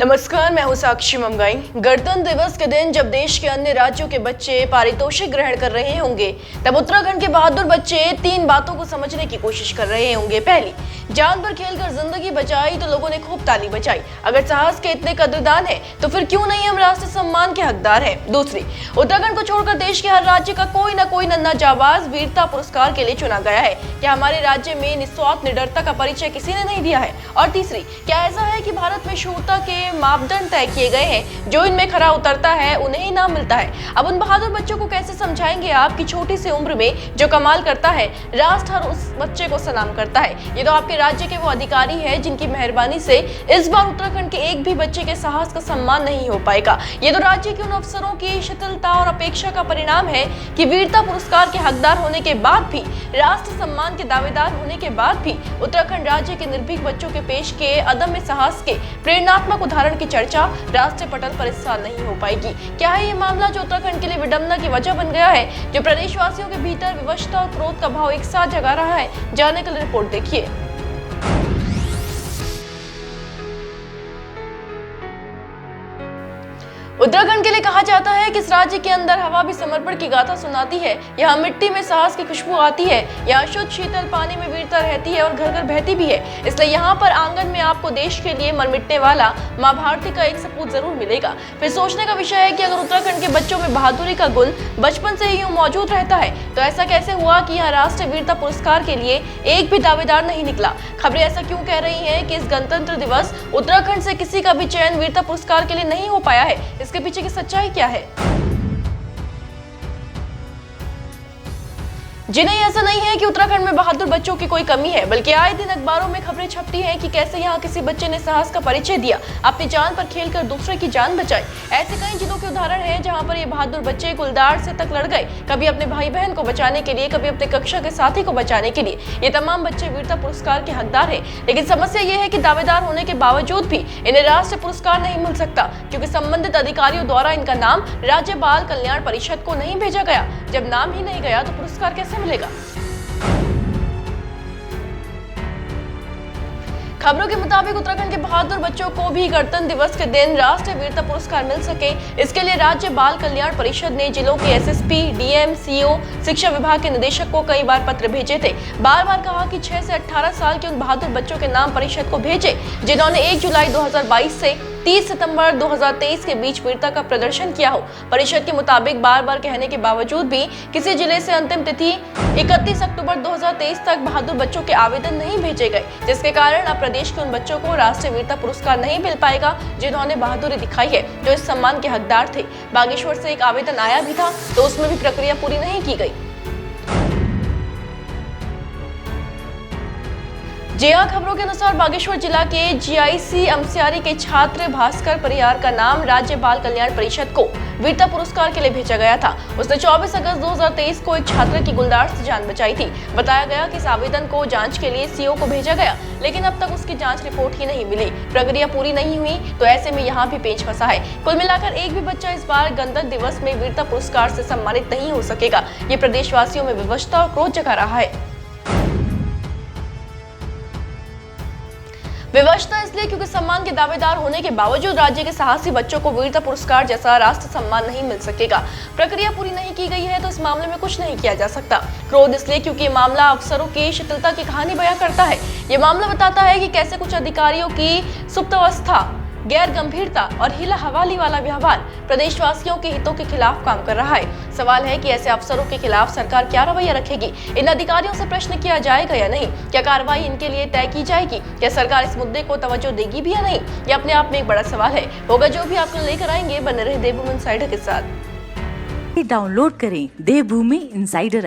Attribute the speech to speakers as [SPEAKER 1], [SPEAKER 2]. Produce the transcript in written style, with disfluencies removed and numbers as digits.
[SPEAKER 1] नमस्कार, मैं हूं साक्षी ममगाई। गणतंत्र दिवस के दिन जब देश के अन्य राज्यों के बच्चे पारितोषिक ग्रहण कर रहे होंगे, तब उत्तराखंड के बहादुर बच्चे 3 बातों को समझने की कोशिश कर रहे होंगे। पहली, जान पर खेलकर जिंदगी बचाई तो लोगों ने खूब ताली बजाई। अगर साहस के इतने कदरदान है तो फिर क्यों नहीं हम राष्ट्रीय सम्मान के हकदार हैं। दूसरी, उत्तराखंड को छोड़कर देश के हर राज्य का कोई न कोई नन्हा जाबाज वीरता पुरस्कार के लिए चुना गया है। क्या हमारे राज्य में निस्वार्थ निडरता का परिचय किसी ने नहीं दिया है? और तीसरी, क्या ऐसा है कि भारत में शूरता के मापदंड तय किए गए हैं, जो इनमें खरा उतरता है उन्हें ही नाम मिलता है? अब उन बहादुर बच्चों को कैसे समझाएंगे आप कि छोटी सी उम्र में जो कमाल करता है, राष्ट्र हर उस बच्चे को सलाम करता है। ये तो आपके राज्य के वो अधिकारी हैं जिनकी मेहरबानी से इस बार उत्तराखंड के एक भी बच्चे के साहस का सम्मान नहीं हो पाएगा। ये तो राज्य के उन अफसरों की शिथिलता और अपेक्षा का परिणाम है कि वीरता पुरस्कार के हकदार होने के बाद भी, राष्ट्र सम्मान के दावेदार होने के बाद भी उत्तराखंड राज्य के निर्भीक बच्चों के पेश किए अदम्य साहस के प्रेरणात्मक उदाहरण की चर्चा राष्ट्रीय पटल पर इस साल नहीं हो पाएगी। क्या है ये मामला जो उत्तराखंड के लिए विडंबना की वजह बन गया है, जो प्रदेशवासियों के भीतर विवशता और क्रोध का भाव एक साथ जगा रहा है? जानने के लिए रिपोर्ट देखिए। उत्तराखंड के लिए कहा जाता है कि इस राज्य के अंदर हवा भी समर्पण की गाथा सुनाती है। यहाँ मिट्टी में साहस की खुशबू आती है, यहाँ शुद्ध शीतल पानी में वीरता रहती है और घर घर बहती भी है। इसलिए यहाँ पर आंगन में आपको देश के लिए मर मिटने वाला माँ भारती का एक सपूत जरूर मिलेगा। फिर सोचने का विषय है कि अगर उत्तराखंड के बच्चों में बहादुरी का गुण बचपन से ही यूं मौजूद रहता है, तो ऐसा कैसे हुआ कि यहाँ राष्ट्रीय वीरता पुरस्कार के लिए एक भी दावेदार नहीं निकला? खबरें ऐसा क्यों कह रही हैं कि इस गणतंत्र दिवस उत्तराखंड से किसी का भी चयन वीरता पुरस्कार के लिए नहीं हो पाया है? इसके पीछे की सच्चाई क्या है? जी नहीं, ऐसा नहीं है कि उत्तराखंड में बहादुर बच्चों की कोई कमी है, बल्कि आए दिन अखबारों में खबरें छपती हैं कि कैसे यहाँ किसी बच्चे ने साहस का परिचय दिया, अपनी जान पर खेलकर दूसरे की जान बचाई। ऐसे कई जिलों के उदाहरण हैं जहाँ पर ये बहादुर बच्चे गुलदार से तक लड़ गए, कभी अपने भाई बहन को बचाने के लिए, कभी अपने कक्षा के साथी को बचाने के लिए। ये तमाम बच्चे वीरता पुरस्कार के हकदार है, लेकिन समस्या ये है कि दावेदार होने के बावजूद भी इन्हें राष्ट्रीय पुरस्कार नहीं मिल सकता, क्योंकि संबंधित अधिकारियों द्वारा इनका नाम राज्य बाल कल्याण परिषद को नहीं भेजा गया। जब नाम ही नहीं गया तो पुरस्कार कैसे मिलेगा? खबरों के मुताबिक उत्तराखंड के बहादुर बच्चों को भी गणतंत्र दिवस के दिन राष्ट्रीय वीरता पुरस्कार मिल सके, इसके लिए राज्य बाल कल्याण परिषद ने जिलों के एसएसपी, डीएम, सीओ, शिक्षा विभाग के निदेशक को कई बार पत्र भेजे थे। बार बार कहा कि 6 से 18 साल के उन बहादुर बच्चों के नाम परिषद को भेजे जिन्होंने 1 जुलाई 2022 से 30 सितंबर 2023 के बीच वीरता का प्रदर्शन किया हो। परिषद के मुताबिक बार बार कहने के बावजूद भी किसी जिले से अंतिम तिथि 31 अक्टूबर 2023 तक बहादुर बच्चों के आवेदन नहीं भेजे गए, जिसके कारण अब प्रदेश के उन बच्चों को राष्ट्रीय वीरता पुरस्कार नहीं मिल पाएगा जिन्होंने बहादुरी दिखाई है, जो इस सम्मान के हकदार थे। बागेश्वर से एक आवेदन आया भी था, तो उसमें भी प्रक्रिया पूरी नहीं की गई। जिया खबरों के अनुसार बागेश्वर जिला के जीआईसी अमसियारी के छात्र भास्कर परियार का नाम राज्य बाल कल्याण परिषद को वीरता पुरस्कार के लिए भेजा गया था। उसने 24 अगस्त 2023 को एक छात्र की गुलदार से जान बचाई थी। बताया गया कि इस आवेदन को जांच के लिए सीओ को भेजा गया, लेकिन अब तक उसकी जांच रिपोर्ट ही नहीं मिली। प्रक्रिया पूरी नहीं हुई, तो ऐसे में यहाँ भी पेच फंसा है। कुल मिलाकर एक भी बच्चा इस बार गणतंत्र दिवस में वीरता पुरस्कार से सम्मानित नहीं हो सकेगा। ये प्रदेशवासियों में विवशता और क्रोध जगा रहा है। विवशता इसलिए क्योंकि सम्मान के दावेदार होने के बावजूद राज्य के साहसी बच्चों को वीरता पुरस्कार जैसा राष्ट्र सम्मान नहीं मिल सकेगा। प्रक्रिया पूरी नहीं की गई है, तो इस मामले में कुछ नहीं किया जा सकता। क्रोध इसलिए क्योंकि ये मामला अफसरों की शिथिलता की कहानी बयां करता है। ये मामला बताता है कि कैसे कुछ अधिकारियों की सुप्तावस्था, गैर गंभीरता और हिला हवाली वाला व्यवहार प्रदेशवासियों के हितों के खिलाफ काम कर रहा है। सवाल है कि ऐसे अफसरों के खिलाफ सरकार क्या रवैया रखेगी? इन अधिकारियों से प्रश्न किया जाएगा या नहीं? क्या कार्रवाई इनके लिए तय की जाएगी? क्या सरकार इस मुद्दे को तवज्जो देगी भी या नहीं? ये अपने आप में एक बड़ा सवाल है। होगा जो भी आपको लेकर आएंगे। बने रहे देवभूमि इनसाइडर के साथ।
[SPEAKER 2] डाउनलोड करें देवभूमि इनसाइडर।